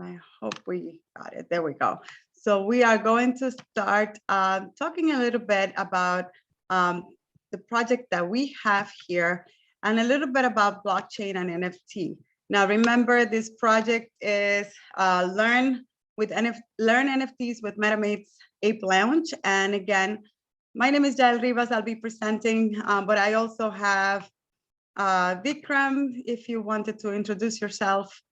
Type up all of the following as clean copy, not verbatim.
I hope we got it. There we go. So we are going to start talking a little bit about the project that we have here and a little bit about blockchain and NFT. Now, remember, this project is Learn NFTs with Metamates Ape Lounge. And again, my name is Jael Rivas. I'll be presenting, but I also have Vikram, if you wanted to introduce yourself.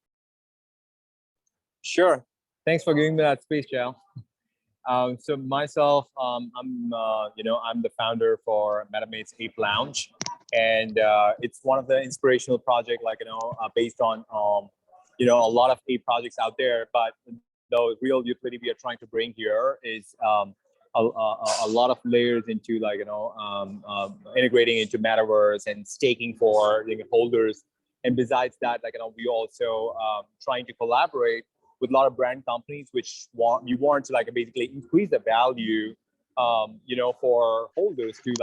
Sure. Thanks for giving me that space, Jael. So myself, I'm the founder for Metamates Ape Lounge, and it's one of the inspirational projects, based on a lot of ape projects out there. But the real utility we are trying to bring here is a lot of layers into integrating into metaverse and staking for holders. And besides that, we also trying to collaborate with a lot of brand companies, which we want to basically increase the value, for holders to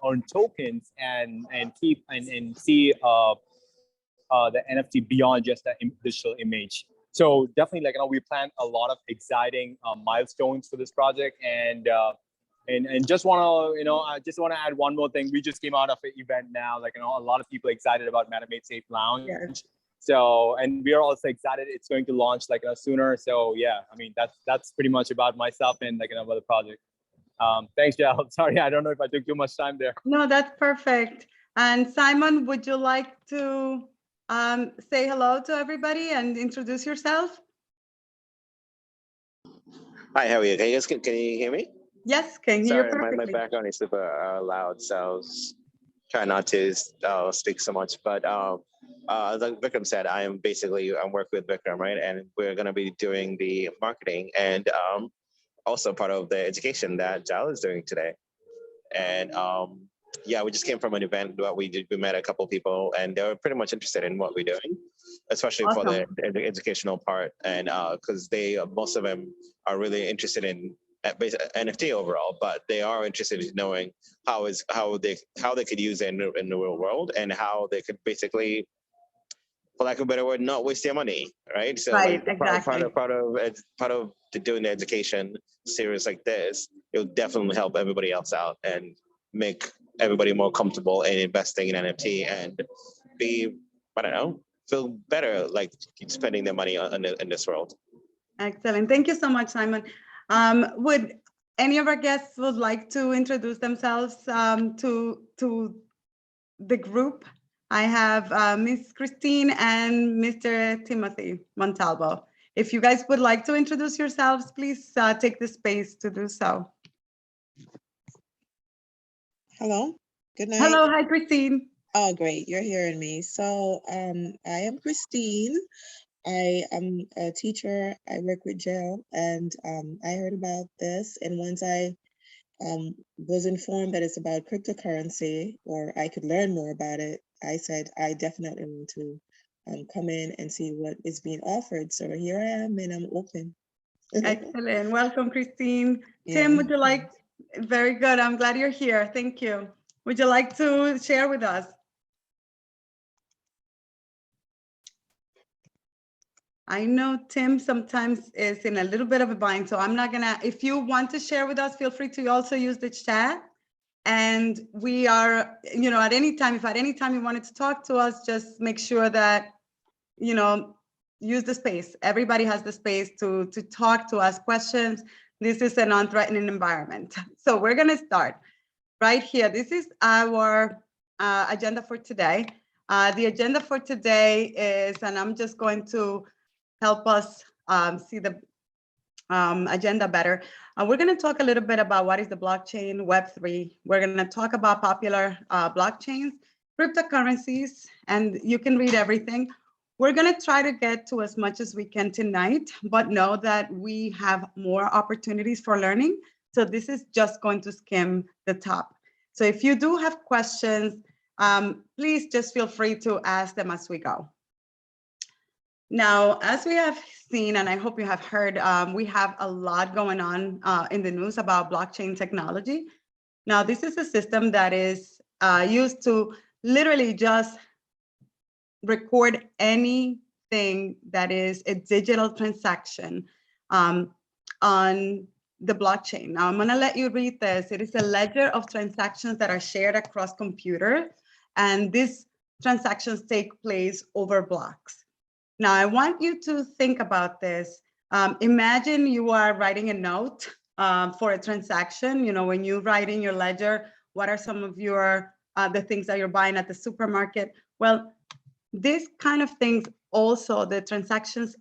earn tokens and keep and see the NFT beyond just the digital image. So definitely, we plan a lot of exciting milestones for this project, and just want to I just want to add one more thing. We just came out of an event now, a lot of people excited about Metamates Ape Lounge. Yes. So, and we are also excited it's going to launch sooner. So yeah, I mean, that's pretty much about myself and about the project. Thanks, Jael. Sorry, I don't know if I took too much time there. No, that's perfect. And Simon, would you like to say hello to everybody and introduce yourself? Hi, how are you? Can you hear me? Yes, can hear you perfectly. My background is super loud, so I was trying not to speak so much, but like Vikram said, I'm working with Vikram, right? And we're going to be doing the marketing and also part of the education that Jael is doing today. And yeah, we just came from an event that we did. We met a couple people and they were pretty much interested in what we're doing, especially for the educational part. And because most of them are really interested in NFT overall, but they are interested in knowing how they could use it in the real world and how they could basically, for lack of a better word, not waste their money, right? So exactly. part of doing the education series like this, it'll definitely help everybody else out and make everybody more comfortable in investing in NFT and feel better spending their money in this world. Excellent. Thank you so much, Simon. Would any of our guests would like to introduce themselves to the group? I have Miss Christine and Mr. Timothy Montalvo. If you guys would like to introduce yourselves, please take the space to do so. Hello, good night. Hello, hi, Christine. Oh, great, you're hearing me. So I am Christine. I am a teacher. I work with Jael, and I heard about this. And once I was informed that it's about cryptocurrency, or I could learn more about it, I said, I definitely want to come in and see what is being offered. So here I am, and I'm open. Excellent. Welcome, Christine. Yeah. Tim, would you like? Very good. I'm glad you're here. Thank you. Would you like to share with us? I know Tim sometimes is in a little bit of a bind, so I'm not gonna, if you want to share with us, feel free to also use the chat. And we are, at any time, if at any time you wanted to talk to us, just make sure that, use the space. Everybody has the space to talk, to ask questions. This is a non-threatening environment. So we're gonna start right here. This is our agenda for today. The agenda for today is, and I'm just going to help us see the agenda better. We're going to talk a little bit about what is the blockchain, Web3. We're going to talk about popular blockchains, cryptocurrencies, and you can read everything. We're going to try to get to as much as we can tonight, but know that we have more opportunities for learning. So this is just going to skim the top. So if you do have questions, please just feel free to ask them as we go. Now, as we have seen, and I hope you have heard, we have a lot going on in the news about blockchain technology. Now, this is a system that is used to literally just record anything thing that is a digital transaction on the blockchain. Now I'm going to let you read this. It is a ledger of transactions that are shared across computers, and these transactions take place over blocks. Now I want you to think about this. Imagine you are writing a note for a transaction. You know, when you write in your ledger, what are some of your the things that you're buying at the supermarket? Well, this kind of things also, the transactions,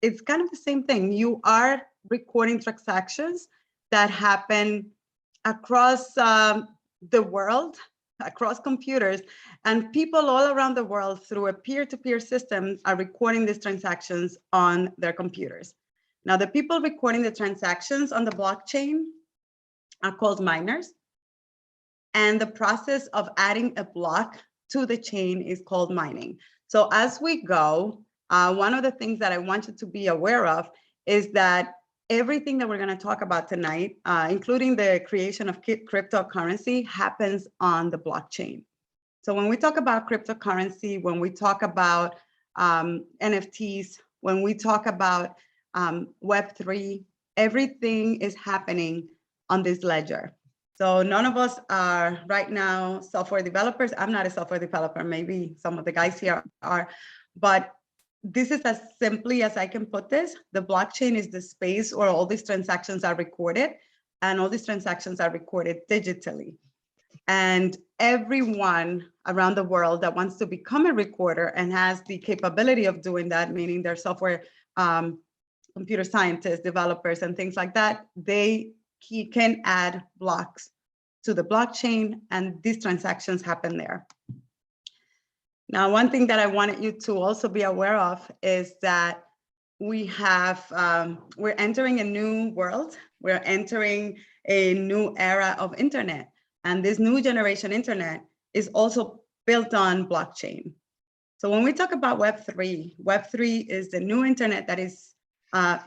it's kind of the same thing. You are recording transactions that happen across the world, across computers, and people all around the world through a peer-to-peer system are recording these transactions on their computers. Now, the people recording the transactions on the blockchain are called miners, and the process of adding a block to the chain is called mining. So as we go, one of the things that I want you to be aware of is that everything that we're going to talk about tonight, including the creation of cryptocurrency, happens on the blockchain. So when we talk about cryptocurrency, when we talk about NFTs, when we talk about Web3, everything is happening on this ledger. So none of us are right now software developers. I'm not a software developer. Maybe some of the guys here are, but this is as simply as I can put this. The blockchain is the space where all these transactions are recorded, and all these transactions are recorded digitally. And everyone around the world that wants to become a recorder and has the capability of doing that, meaning they're software computer scientists, developers, and things like that, he can add blocks to the blockchain, and these transactions happen there. Now, one thing that I wanted you to also be aware of is that we're entering a new world. We're entering a new era of internet, and this new generation internet is also built on blockchain. So when we talk about Web3 is the new internet that is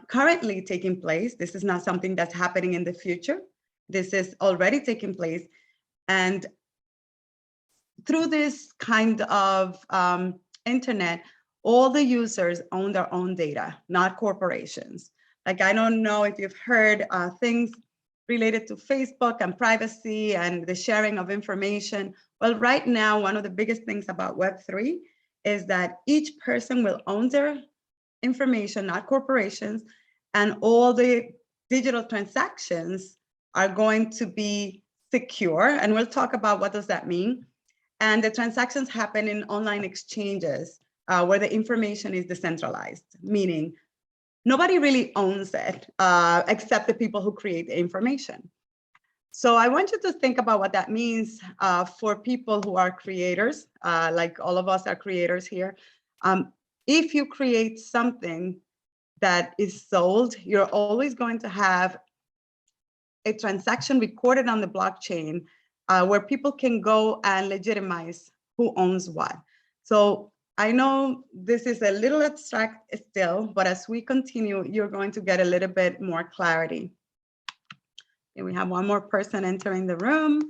currently taking place. This is not something that's happening in the future. This is already taking place. And through this kind of internet, all the users own their own data, not corporations. Like, I don't know if you've heard things related to Facebook and privacy and the sharing of information. Well, right now, one of the biggest things about Web3 is that each person will own their information, not corporations, and all the digital transactions are going to be secure. And we'll talk about what does that mean. And the transactions happen in online exchanges where the information is decentralized, meaning nobody really owns it except the people who create the information. So I want you to think about what that means for people who are creators, like all of us are creators here. If you create something that is sold, you're always going to have a transaction recorded on the blockchain where people can go and legitimize who owns what. So I know this is a little abstract still, but as we continue, you're going to get a little bit more clarity. And we have one more person entering the room.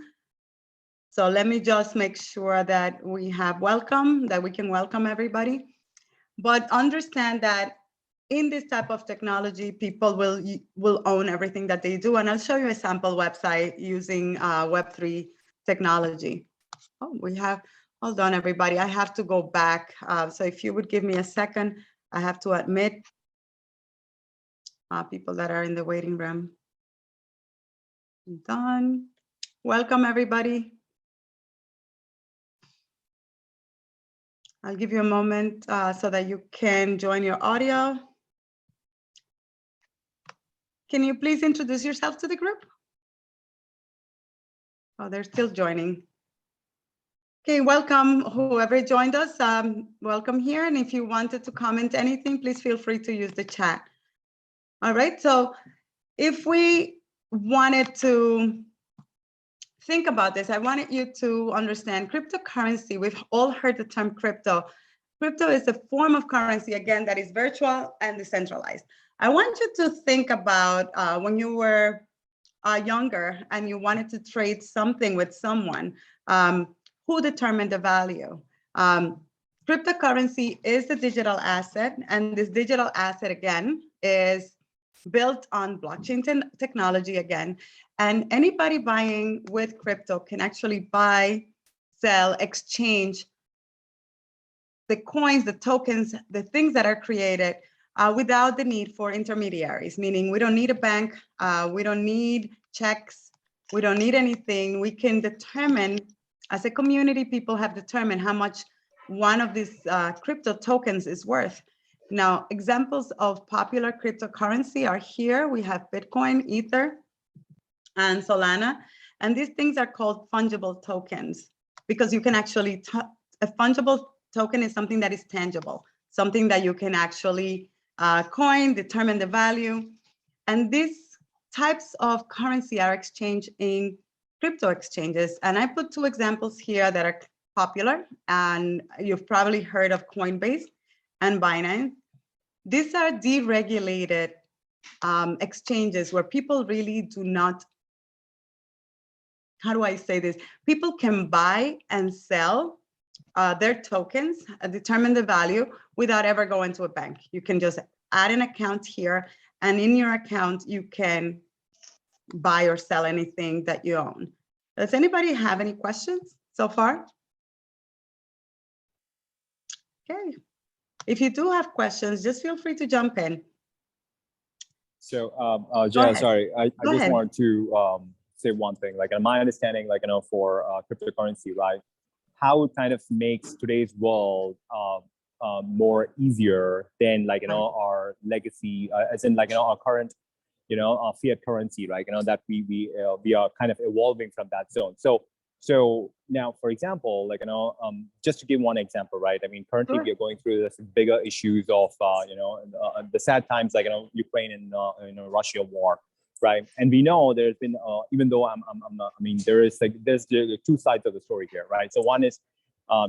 So let me just make sure that we have welcome, that we can welcome everybody. But understand that in this type of technology, people will own everything that they do. And I'll show you a sample website using Web3 technology. Oh, we have, hold on, everybody. I have to go back. So if you would give me a second, I have to admit people that are in the waiting room. Done. Welcome, everybody. I'll give you a moment so that you can join your audio. Can you please introduce yourself to the group? Oh, they're still joining. Okay, welcome whoever joined us. Welcome here. And if you wanted to comment anything, please feel free to use the chat. All right, so if we wanted to think about this, I wanted you to understand cryptocurrency. We've all heard the term crypto. Crypto is a form of currency, again, that is virtual and decentralized. I want you to think about when you were younger and you wanted to trade something with someone, who determined the value? cryptocurrency is a digital asset, and this digital asset, again, is built on blockchain technology again. And anybody buying with crypto can actually buy, sell, exchange the coins, the tokens, the things that are created without the need for intermediaries, meaning we don't need a bank, we don't need checks, we don't need anything. We can determine, as a community, people have determined how much one of these crypto tokens is worth. Now, examples of popular cryptocurrency are here. We have Bitcoin, Ether, and Solana. And these things are called fungible tokens because you can actually, a fungible token is something that is tangible, something that you can actually coin, determine the value. And these types of currency are exchanged in crypto exchanges. And I put two examples here that are popular, and you've probably heard of Coinbase and Binance. These are deregulated exchanges where people really do not, how do I say this? People can buy and sell their tokens, determine the value without ever going to a bank. You can just add an account here, and in your account, you can buy or sell anything that you own. Does anybody have any questions so far? Okay. If you do have questions, just feel free to jump in. So, Jan, sorry, I just ahead. wanted to say one thing. Like, in my understanding, like, for cryptocurrency, right? How it kind of makes today's world more easier than, like, our legacy, as in, like, our current, our fiat currency, right? That we are kind of evolving from that zone. So now, for example, like, just to give one example, right? I mean, currently Sure. we are going through this bigger issues of, the sad times, like, Ukraine and Russia war, right? And we know there's been, even though I mean, there's the two sides of the story here, right? So one is,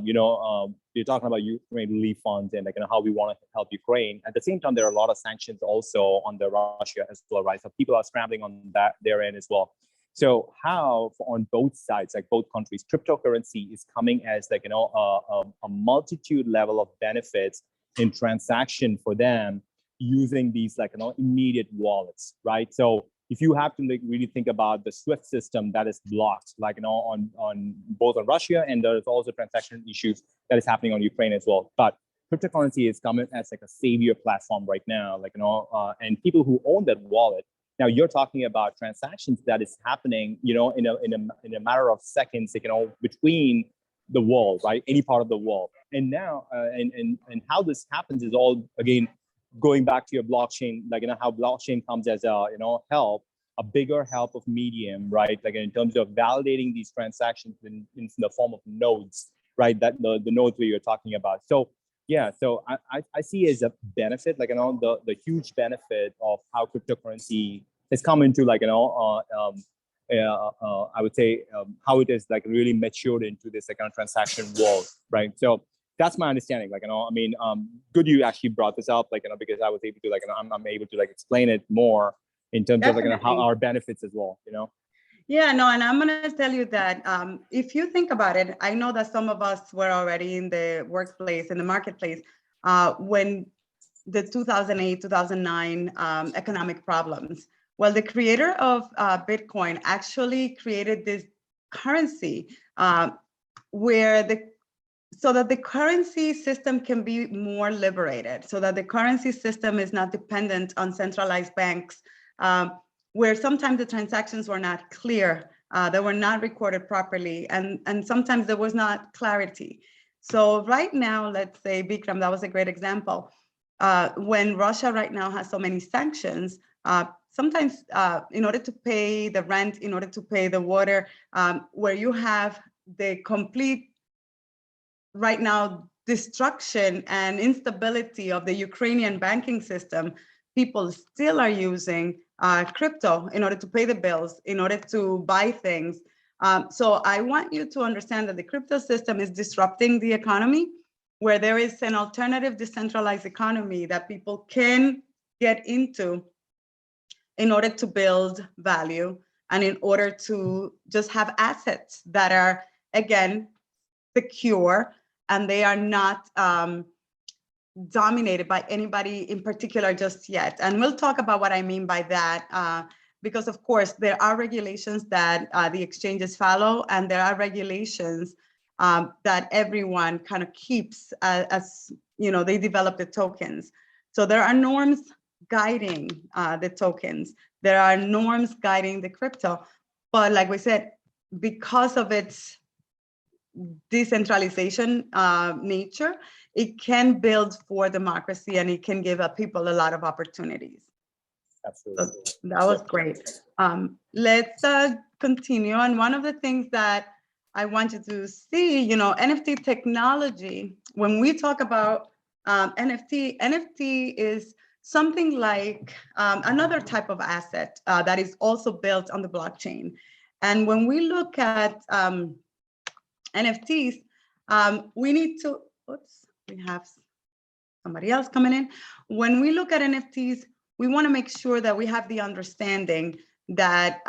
you're talking about Ukraine relief funds and, like, how we want to help Ukraine. At the same time, there are a lot of sanctions also on the Russia as well, right? So people are scrambling on their end as well. So how, on both sides, like both countries, cryptocurrency is coming as, like, a multitude level of benefits in transaction for them using these, like, immediate wallets, right? So if you have to, like, really think about the SWIFT system that is blocked, like, on both on Russia, and there's also transaction issues that is happening on Ukraine as well. But cryptocurrency is coming as, like, a savior platform right now, like, and people who own that wallet. Now you're talking about transactions that is happening, in a matter of seconds, like, between the world, right? Any part of the world. And now, and how this happens is all, again, going back to your blockchain, like, how blockchain comes as a, help, a bigger help of medium, right? Like, in terms of validating these transactions in the form of nodes, right? That the nodes that you're talking about. So yeah, so I see as a benefit, like, the huge benefit of how cryptocurrency has come into, like, I would say how it is, like, really matured into this, like, transaction world, right? So that's my understanding. Like, I mean, good you actually brought this up, like, because I was able to, like, I'm able to, like, explain it more in terms of, like, how our benefits as well, Yeah, no, and I'm gonna tell you that if you think about it, I know that some of us were already in the workplace, in the marketplace, when the 2008, 2009 economic problems. Well, the creator of Bitcoin actually created this currency so that the currency system can be more liberated, so that the currency system is not dependent on centralized banks, where sometimes the transactions were not clear, they were not recorded properly, and sometimes there was not clarity. So right now, let's say, Bikram, that was a great example. When Russia right now has so many sanctions, sometimes in order to pay the rent, in order to pay the water, where you have the complete, right now, destruction and instability of the Ukrainian banking system, people still are using crypto in order to pay the bills, in order to buy things. So I want you to understand that the crypto system is disrupting the economy, where there is an alternative decentralized economy that people can get into in order to build value and in order to just have assets that are, again, secure and they are not dominated by anybody in particular just yet. And we'll talk about what I mean by that, because of course there are regulations that the exchanges follow, and there are regulations that everyone kind of keeps as they develop the tokens. So there are norms guiding the tokens. There are norms guiding the crypto. But like we said, because of its decentralization nature, it can build for democracy, and it can give people a lot of opportunities. Absolutely. So that was great. Let's continue. And one of the things that I want you to see, NFT technology, when we talk about NFT is something like another type of asset that is also built on the blockchain. And when we look at NFTs, we need to, oops, we have somebody else coming in. When we look at NFTs, we want to make sure that we have the understanding that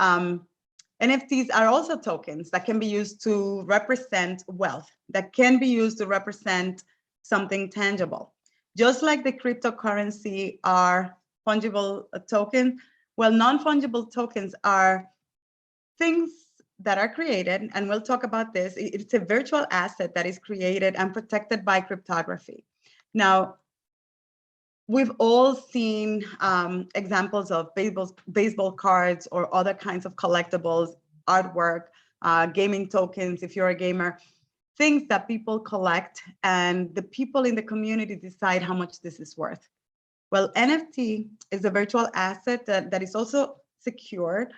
NFTs are also tokens that can be used to represent wealth, that can be used to represent something tangible. Just like the cryptocurrency are fungible tokens, well, non-fungible tokens are things that are created, and we'll talk about this. It's a virtual asset that is created and protected by cryptography. Now, we've all seen examples of baseball cards or other kinds of collectibles, artwork, gaming tokens, if you're a gamer, things that people collect, and the people in the community decide how much this is worth. Well, NFT is a virtual asset that is also secured,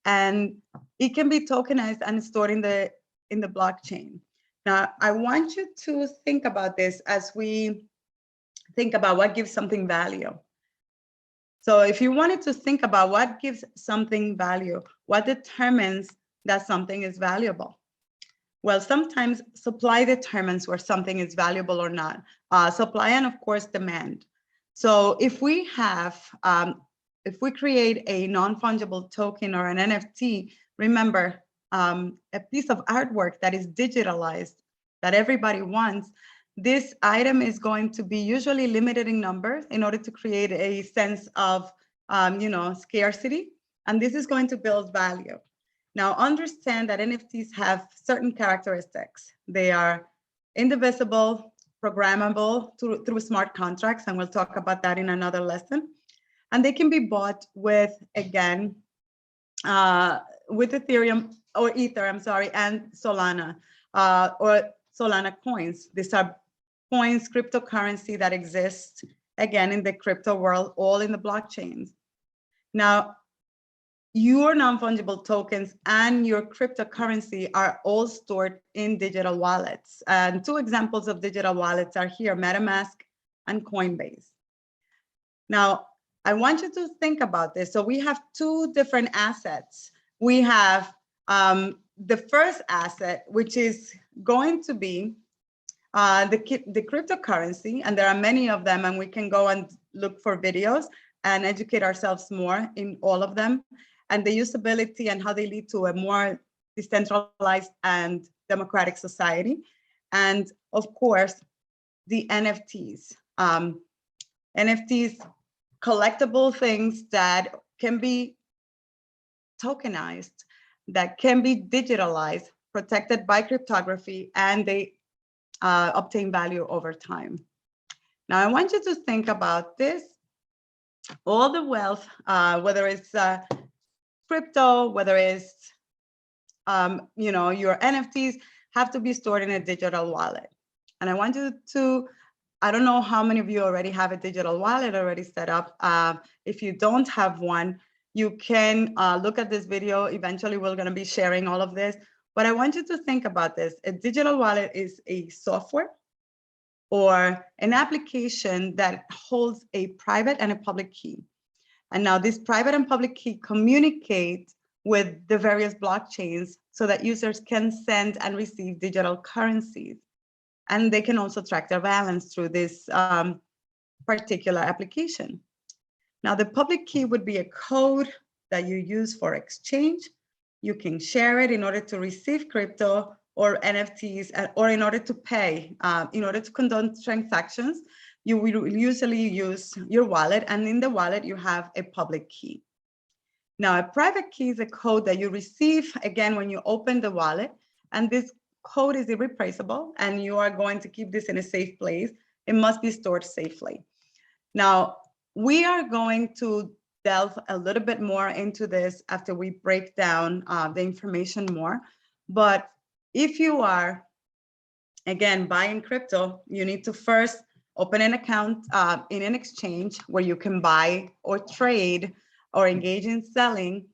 and it can be tokenized and stored in the blockchain. Now, I want you to think about this as we think about what gives something value. So if you wanted to think about what gives something value, what determines that something is valuable? Well, sometimes supply determines where something is valuable or not. Supply and of course demand. So if we have, if we create a non-fungible token or an NFT, remember a piece of artwork that is digitalized that everybody wants, this item is going to be usually limited in numbers in order to create a sense of, scarcity. And this is going to build value. Now, understand that NFTs have certain characteristics. They are indivisible, programmable through smart contracts, and we'll talk about that in another lesson. And they can be bought with, again, with Ethereum or Ether, I'm sorry, and Solana or Solana coins. These are coins, cryptocurrency that exists, again, in the crypto world, all in the blockchains. Now, your non-fungible tokens and your cryptocurrency are all stored in digital wallets. And two examples of digital wallets are here, Metamask and Coinbase. Now, I want you to think about this. So we have two different assets. We have the first asset, which is going to be the cryptocurrency, and there are many of them, and we can go and look for videos and educate ourselves more in all of them, and the usability and how they lead to a more decentralized and democratic society. And of course, the NFTs. NFTs, collectible things that can be tokenized, that can be digitalized, protected by cryptography, and they obtain value over time. Now, I want you to think about this. All the wealth, whether it's crypto, whether it's your NFTs, have to be stored in a digital wallet. And I want you to, I don't know how many of you already have a digital wallet already set up. If you don't have one, you can look at this video. Eventually, we're going to be sharing all of this. But I want you to think about this. A digital wallet is a software or an application that holds a private and a public key. And now this private and public key communicate with the various blockchains so that users can send and receive digital currencies. And they can also track their balance through this particular application. Now, the public key would be a code that you use for exchange. You can share it in order to receive crypto or NFTs, or in order to pay, in order to conduct transactions, you will usually use your wallet, and in the wallet you have a public key. Now, a private key is a code that you receive, again, when you open the wallet, and this code is irreplaceable, and you are going to keep this in a safe place. It must be stored safely. Now, we are going to delve a little bit more into this after we break down the information more. But if you are, again, buying crypto, you need to first open an account in an exchange where you can buy or trade or engage in selling,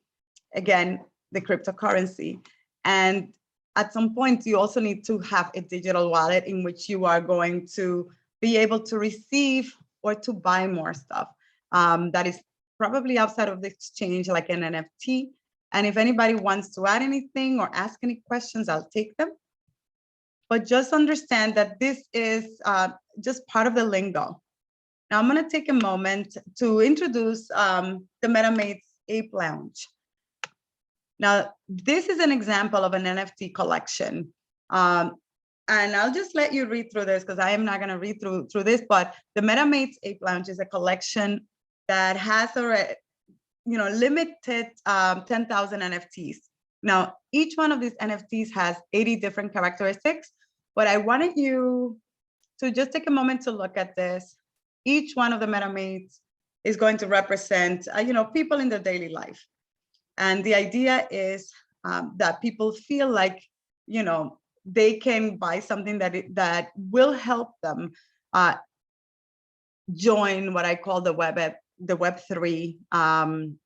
again, the cryptocurrency. And at some point, you also need to have a digital wallet in which you are going to be able to receive or to buy more stuff that is probably outside of the exchange, like an NFT. And if anybody wants to add anything or ask any questions, I'll take them. But just understand that this is just part of the lingo. Now I'm going to take a moment to introduce the Metamates Ape Lounge. Now, this is an example of an NFT collection. And I'll just let you read through this because I am not going to read through this, but the Metamates Ape Lounge is a collection that has a limited 10,000 NFTs. Now, each one of these NFTs has 80 different characteristics, but I wanted you to just take a moment to look at this. Each one of the Metamates is going to represent, people in their daily life. And the idea is that people feel like, they can buy something that will help them join what I call the Web3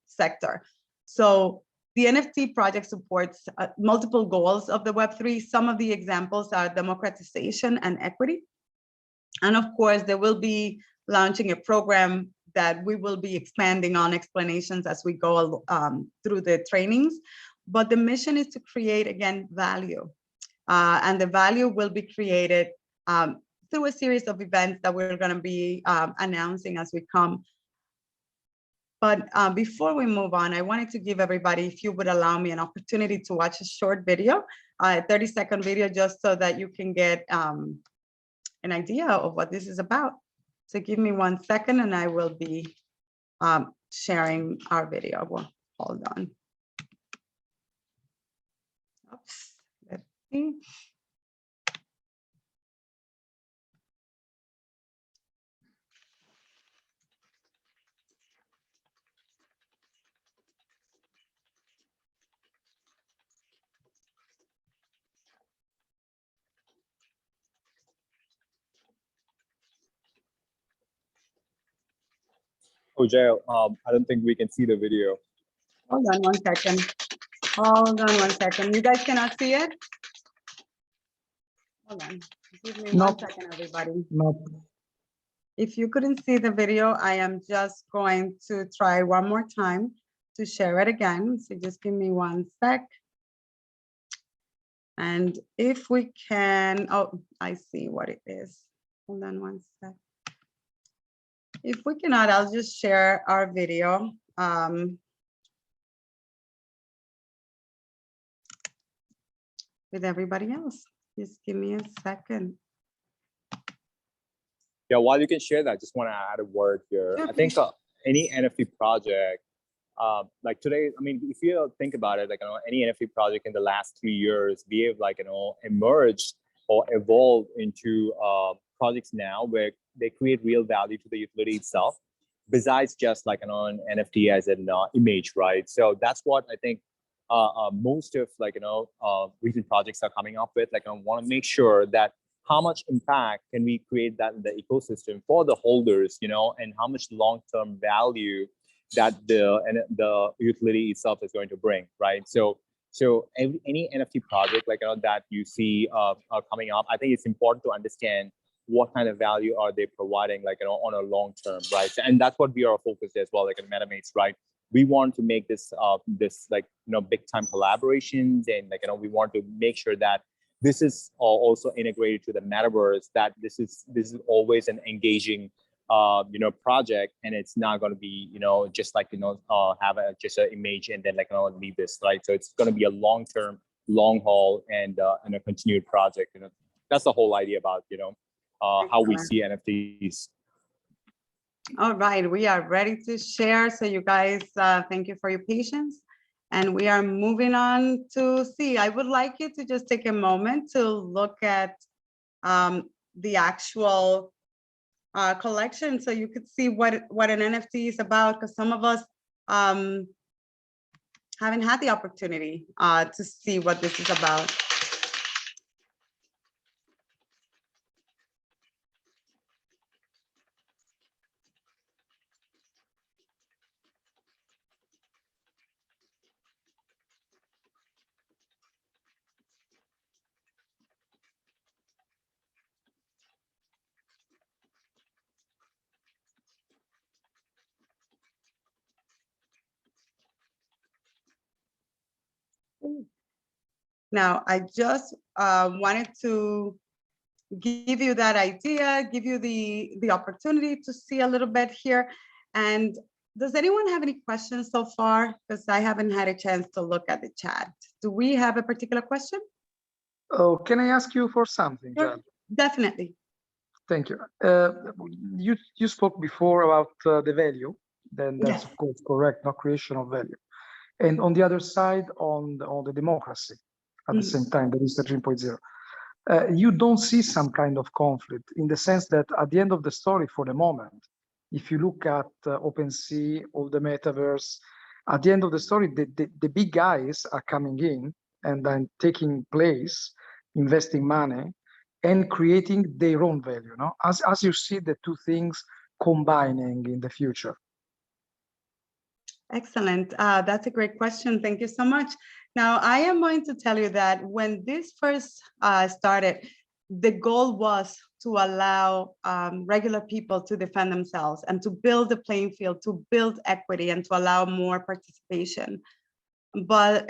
sector. So the NFT project supports multiple goals of the Web3. Some of the examples are democratization and equity. And of course, there will be launching a program that we will be expanding on explanations as we go through the trainings. But the mission is to create, again, value. And the value will be created through a series of events that we're going to be announcing as we come. But before we move on, I wanted to give everybody, if you would allow me, an opportunity to watch a short video, a 30-second video, just so that you can get an idea of what this is about. So give me 1 second and I will be sharing our video. Well, hold on. Oops, let's see. Oh, Jael, I don't think we can see the video. Hold on 1 second. Hold on 1 second. You guys cannot see it? Hold on. Give me 1 second, everybody. Nope. If you couldn't see the video, I am just going to try one more time to share it again. So just give me 1 sec. And if we can, oh, I see what it is. Hold on 1 sec. If we cannot, I'll just share our video. With everybody else. Just give me a second. Yeah, while you can share that, just want to add a word here. Sure, I think any NFT project, like today, I mean, if you think about it, like any NFT project in the last 3 years, we have emerged or evolved into projects now where they create real value to the utility itself, besides just like an NFT as an image, right? So that's what I think most of recent projects are coming up with. Like I want to make sure that how much impact can we create that in the ecosystem for the holders, and how much long-term value that the utility itself is going to bring, right? So any NFT project that you see coming up, I think it's important to understand what kind of value are they providing, on a long term, right? And that's what we are focused as well, like in Metamates, right? We want to make this big time collaborations, and we want to make sure that this is also integrated to the metaverse, that this is always an engaging project, and it's not going to be just have just an image and then leave this, right? So it's going to be a long term long haul and a continued project. You know, that's the whole idea about, you know, how we see NFTs. All right, we are ready to share. So you guys, thank you for your patience. And we are moving on to see. I would like you to just take a moment to look at the actual collection, so you could see what an NFT is about, because some of us haven't had the opportunity to see what this is about. Now, I just wanted to give you that idea, give you the opportunity to see a little bit here. And does anyone have any questions so far? Because I haven't had a chance to look at the chat. Do we have a particular question? Oh, can I ask you for something, Sure. Jan? Definitely. Thank you. You spoke before about the value. Then that's Yes. of course correct, no creation of value. And on the other side, on the democracy, at the same time, there is 13.0. You don't see some kind of conflict in the sense that at the end of the story, for the moment, if you look at OpenSea or the metaverse, at the end of the story, the big guys are coming in and then taking place, investing money, and creating their own value. No, as you see the two things combining in the future. Excellent. That's a great question. Thank you so much. Now, I am going to tell you that when this first started, the goal was to allow regular people to defend themselves and to build the playing field, to build equity, and to allow more participation. But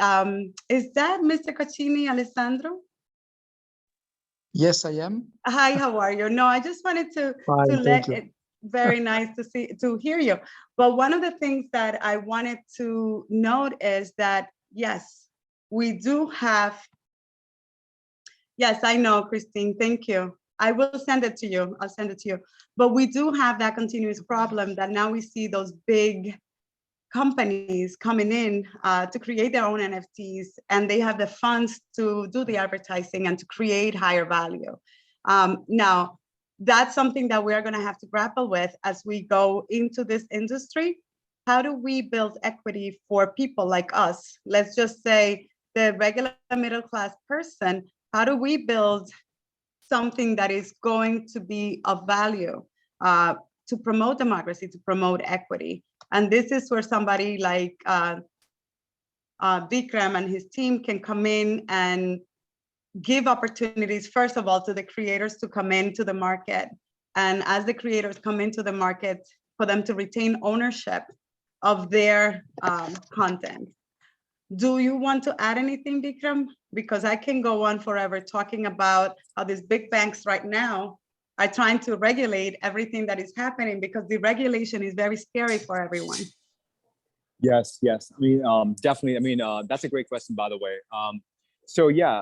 is that Mr. Caccini, Alessandro? Yes, I am. Hi, how are you? No, I just wanted to Fine, let thank you. it, very nice to hear you. But one of the things that I wanted to note is that, yes, we do have, yes, I know, Christine, thank you. I will send it to you. I'll send it to you. But we do have that continuous problem that now we see those big companies coming in to create their own NFTs, and they have the funds to do the advertising and to create higher value. Now, that's something that we are going to have to grapple with as we go into this industry. How do we build equity for people like us? Let's just say the regular middle class person. How do we build something that is going to be of value to promote democracy, to promote equity? And this is where somebody like Vikram and his team can come in and give opportunities, first of all, to the creators to come into the market. And as the creators come into the market, for them to retain ownership of their content. Do you want to add anything, Vikram? Because I can go on forever talking about how these big banks right now are trying to regulate everything that is happening, because the regulation is very scary for everyone. Yes, yes. I mean, definitely. I mean, that's a great question, by the way. So yeah,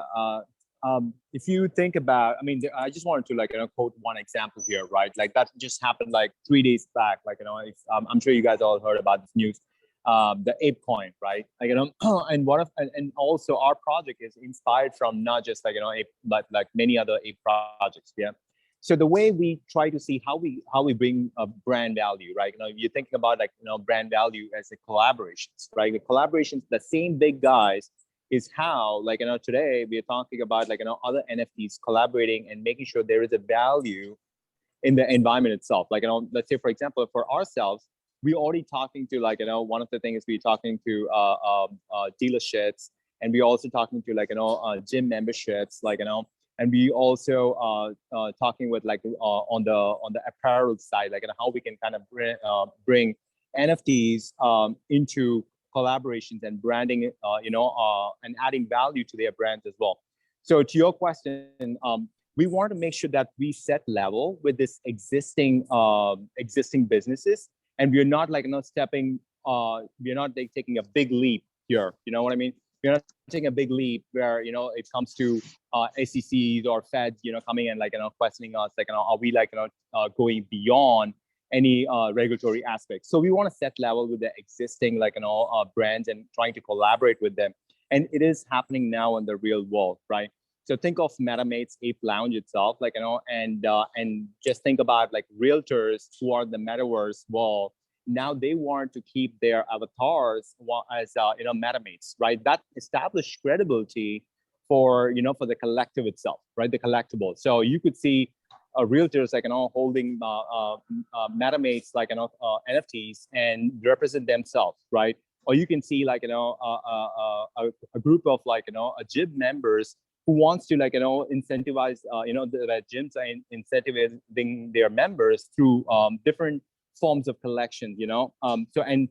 if you think about, I mean, I just wanted to, like, you know, quote one example here, right? Like that just happened like 3 days back. Like, you know, if, I'm sure you guys all heard about this news, the ape coin, right? Like, you know, and one of, and also our project is inspired from not just like, you know, ape, but like many other ape projects. Yeah. So the way we try to see how we bring a brand value, right? You know, you're thinking about like, you know, brand value as a collaborations, right? The collaborations, the same big guys is how, like, you know, today we're talking about like, you know, other NFTs collaborating and making sure there is a value in the environment itself. Like, you know, let's say, for example, for ourselves, we're already talking to, like, you know, one of the things we're talking to dealerships, and we're also talking to, like, you know, gym memberships, like, you know, and we also talking with like on the apparel side, like, you know, how we can kind of bring NFTs into collaborations and branding, you know, and adding value to their brands as well. So to your question, we want to make sure that we set level with this existing businesses, and we're not like, you know, stepping, we're not like taking a big leap here. You know what I mean? we're not taking a big leap where, you know, it comes to SECs or feds, you know, coming and like, you know, questioning us, like, you know, are we like, you know, going beyond any regulatory aspects. So we want to set level with the existing, like, you know, brands and trying to collaborate with them. And it is happening now in the real world, right? So think of Metamates Ape Lounge itself, like, you know, and just think about like realtors who are the metaverse world. Now they want to keep their avatars as, you know, Metamates, right? That established credibility for, you know, for the collective itself, right? The collectible. So you could see realtors, like, you know, holding Metamates, like, you know, NFTs and represent themselves, right? Or you can see, like, you know, a group of, like, you know, gym members who wants to, like, you know, incentivize, you know, the gyms are incentivizing their members through different forms of collection, you know. So and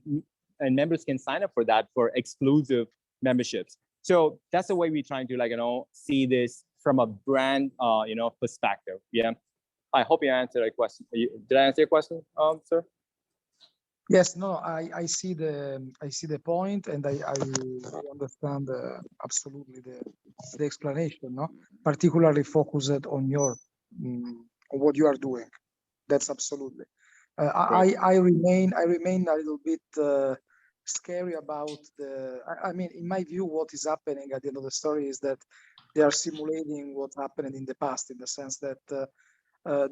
members can sign up for that for exclusive memberships. So that's the way we're trying to, like, you know, see this from a brand, you know, perspective. Yeah. I hope you answered a question. Did I answer your question, sir? Yes, no, I see the point, and I understand absolutely the explanation, no? Particularly focused on your on what you are doing. That's absolutely. I remain a little bit scary about I mean, in my view, what is happening at the end of the story is that they are simulating what happened in the past, in the sense that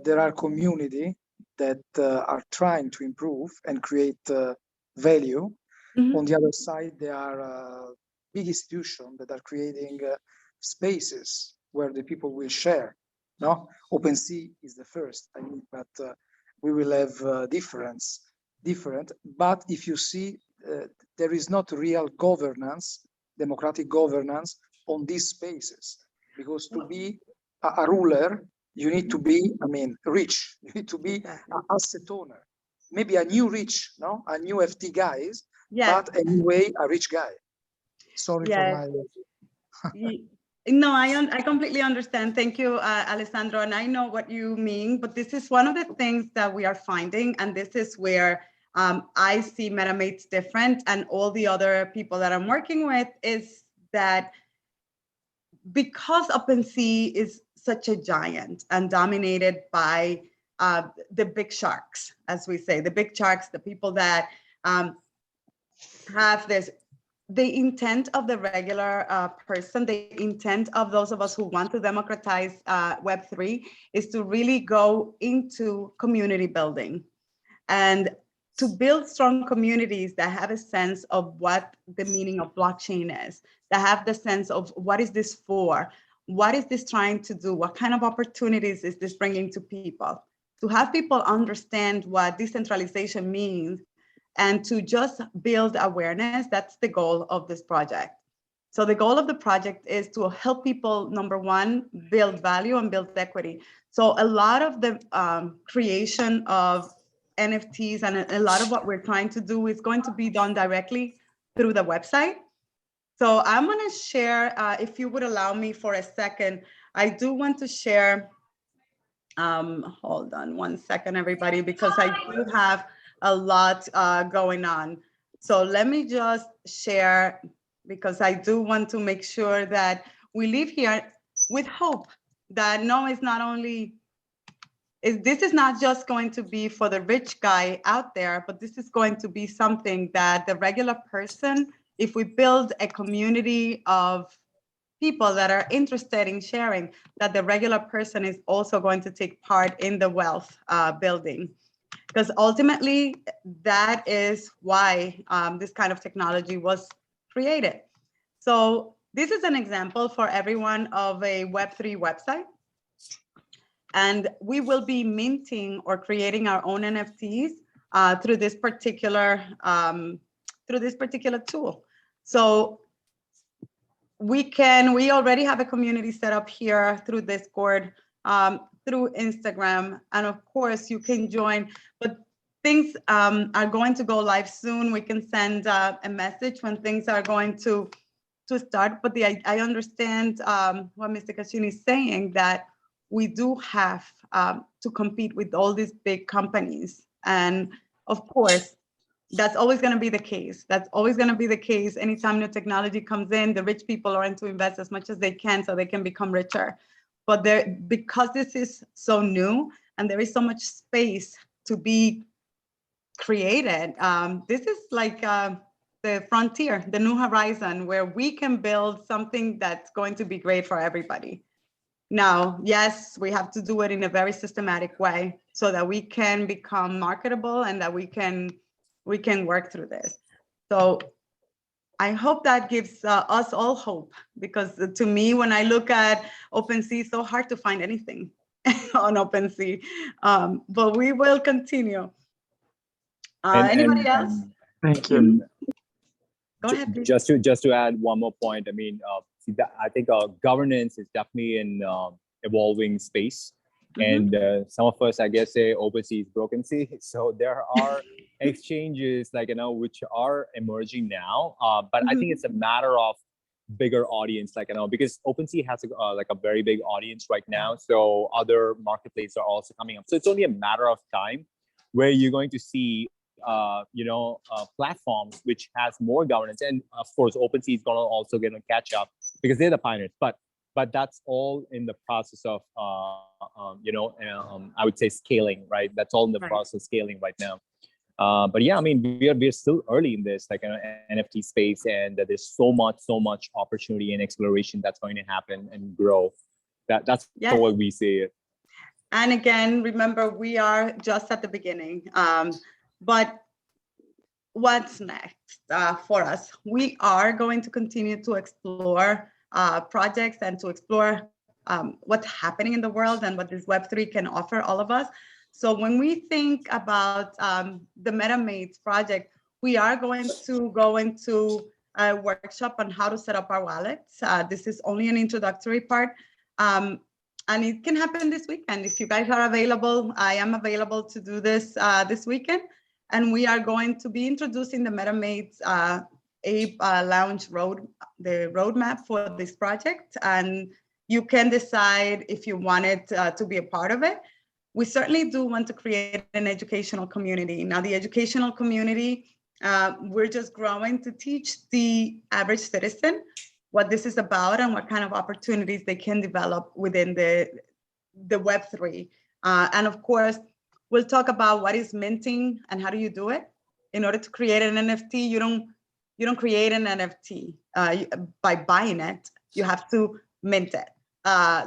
there are community that are trying to improve and create value. Mhm. On the other side, there are big institutions that are creating spaces where the people will share. No, OpenSea is the first, I mean, but we will have different. But if you see, there is not real governance, democratic governance on these spaces, because to be a ruler, you need to be, I mean, rich. You need to be an asset owner. Maybe a new rich, no, a new FT guys, Yes. but anyway, a rich guy. Sorry for Yes. my. No, I completely understand. Thank you, Alessandro. And I know what you mean, but this is one of the things that we are finding. And this is where I see Metamates different and all the other people that I'm working with, is that because OpenSea is such a giant and dominated by the big sharks, as we say, the big sharks, the people that have this, the intent of the regular person, the intent of those of us who want to democratize Web3 is to really go into community building and to build strong communities that have a sense of what the meaning of blockchain is, that have the sense of what is this for? What is this trying to do? What kind of opportunities is this bringing to people? To have people understand what decentralization means and to just build awareness, that's the goal of this project. So the goal of the project is to help people, number one, build value and build equity. So a lot of the creation of NFTs and a lot of what we're trying to do is going to be done directly through the website. So I'm going to share, if you would allow me for a second, I do want to share, hold on one second, everybody, because I do have a lot going on. So let me just share, because I do want to make sure that we leave here with hope that no, it's not only, this is not just going to be for the rich guy out there, but this is going to be something that the regular person, if we build a community of people that are interested in sharing, that the regular person is also going to take part in the wealth building. Because ultimately, that is why this kind of technology was created. So this is an example for everyone of a Web3 website. And we will be minting or creating our own NFTs through this particular tool. So we already have a community set up here through Discord, through Instagram, and of course you can join, but things are going to go live soon. We can send a message when things are going to start, but I understand what Mr. Caccini is saying, that we do have to compete with all these big companies. And of course, that's always going to be the case. That's always going to be the case. Anytime new technology comes in, the rich people are to invest as much as they can so they can become richer. But because this is so new and there is so much space to be created, this is like the frontier, the new horizon, where we can build something that's going to be great for everybody. Now, yes, we have to do it in a very systematic way so that we can become marketable and that we can work through this. So I hope that gives us all hope, because to me, when I look at OpenSea, it's so hard to find anything on OpenSea, but we will continue. Anybody else? Thank you. Go ahead, please. Just to add one more point. I mean, I think governance is definitely an evolving space, and some of us, I guess, say OpenSea is broken sea. So there are exchanges which are emerging now, but I think it's a matter of bigger audience, because OpenSea has a very big audience right now. So other marketplaces are also coming up. So it's only a matter of time where you're going to see platforms which has more governance, and of course OpenSea is also going to catch up because they're the pioneers. But that's all in the process of I would say scaling, right? That's all in the process of scaling right now. But yeah, I mean, we're still early in this NFT space, and there's so much opportunity and exploration that's going to happen and grow. That's the way we see it. And again, remember, we are just at the beginning. But what's next for us? We are going to continue to explore projects and to explore what's happening in the world and what this Web3 can offer all of us. So when we think about the Metamates project, we are going to go into a workshop on how to set up our wallets. This is only an introductory part. And it can happen this weekend. If you guys are available, I am available to do this this weekend. And we are going to be introducing the Metamates Ape Lounge roadmap for this project. And you can decide if you wanted to be a part of it. We certainly do want to create an educational community. Now, the educational community, we're just growing to teach the average citizen what this is about and what kind of opportunities they can develop within the Web3. And of course, we'll talk about what is minting and how do you do it. In order to create an NFT, you don't create an NFT by buying it. You have to mint it.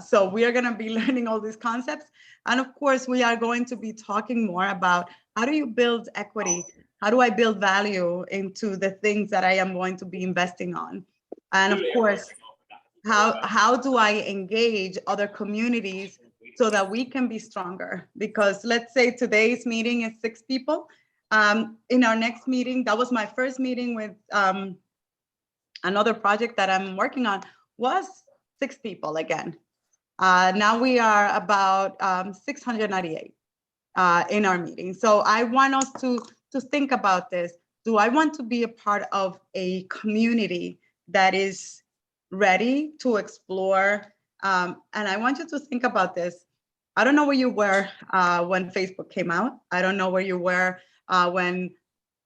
So we are going to be learning all these concepts. And of course, we are going to be talking more about how do you build equity? How do I build value into the things that I am going to be investing on? And of course, how do I engage other communities so that we can be stronger? Because let's say today's meeting is 6 people. In our next meeting, that was my first meeting with another project that I'm working on, was 6 people again. Now we are about 698 in our meeting. So I want us to think about this. Do I want to be a part of a community that is ready to explore? And I want you to think about this. I don't know where you were when Facebook came out. I don't know where you were when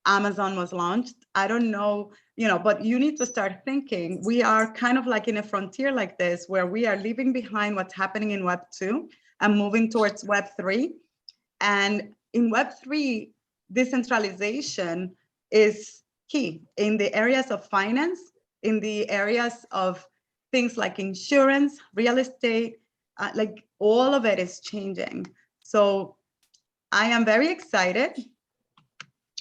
Amazon was launched. I don't know, but you need to start thinking. We are kind of like in a frontier like this, where we are leaving behind what's happening in Web 2 and moving towards Web 3. And in Web 3, decentralization is key in the areas of finance, in the areas of things like insurance, real estate, like all of it is changing. So I am very excited.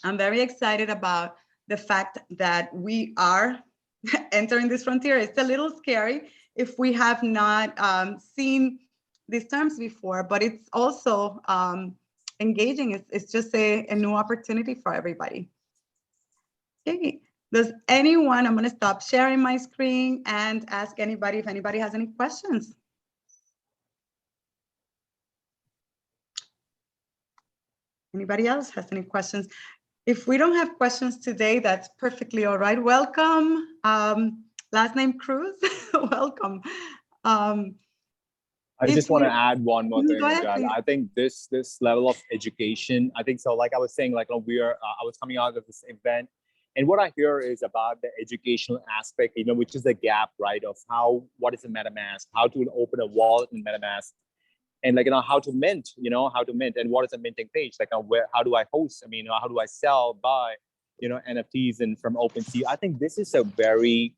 I'm very excited about the fact that we are entering this frontier. It's a little scary if we have not seen these terms before, but it's also engaging. It's just a new opportunity for everybody. Okay. Does anyone, I'm going to stop sharing my screen and ask anybody if anybody has any questions. Anybody else has any questions? If we don't have questions today, that's perfectly all right. Welcome. Last name Cruz, welcome. I just want to add one more thing. Go ahead, Jal. please. I think this level of education, I think so. Like I was saying, like we are, I was coming out of this event, and what I hear is about the educational aspect, which is the gap, right, of what is a MetaMask, how to open a wallet in MetaMask, and like how to mint, and what is a minting page, like how do I host? I mean, how do I sell, buy, NFTs and from OpenSea? I think this is a very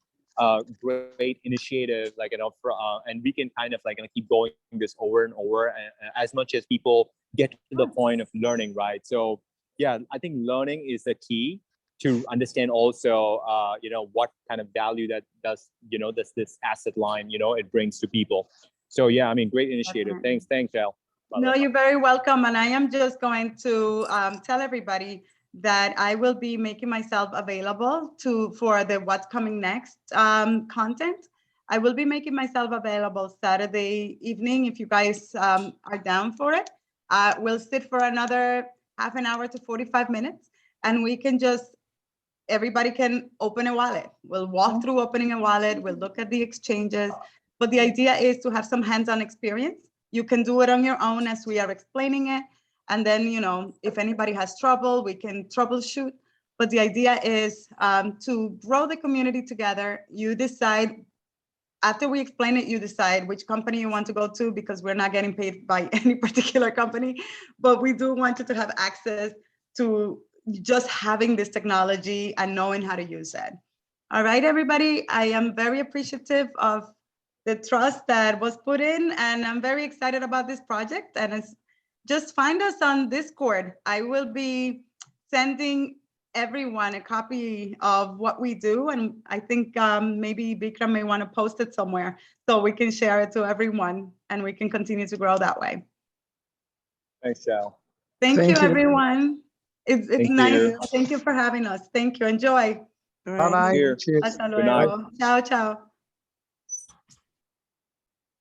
great initiative, and we can kind of keep going this over and over, as much as people get to the point of learning, right? So yeah, I think learning is the key to understand also, what kind of value that does, this asset line, it brings to people. So yeah, I mean, great initiative. Thanks, Al. No, you're very welcome. And I am just going to tell everybody that I will be making myself available for the what's coming next content. I will be making myself available Saturday evening if you guys are down for it. We'll sit for another half an hour to 45 minutes, and we can everybody can open a wallet. We'll walk through opening a wallet. We'll look at the exchanges. But the idea is to have some hands-on experience. You can do it on your own as we are explaining it. And then, if anybody has trouble, we can troubleshoot. But the idea is to grow the community together. You decide, after we explain it, you decide which company you want to go to, because we're not getting paid by any particular company. But we do want you to have access to just having this technology and knowing how to use it. All right, everybody, I am very appreciative of the trust that was put in, and I'm very excited about this project. And just find us on Discord. I will be sending everyone a copy of what we do, and I think maybe Bikram may want to post it somewhere so we can share it to everyone, and we can continue to grow that way. Thanks, Al. Thank you, everyone. It's nice. Thank you for having us. Thank you. Enjoy. All Bye right. bye. Cheers. Hasta Good night. luego. Chao, chao.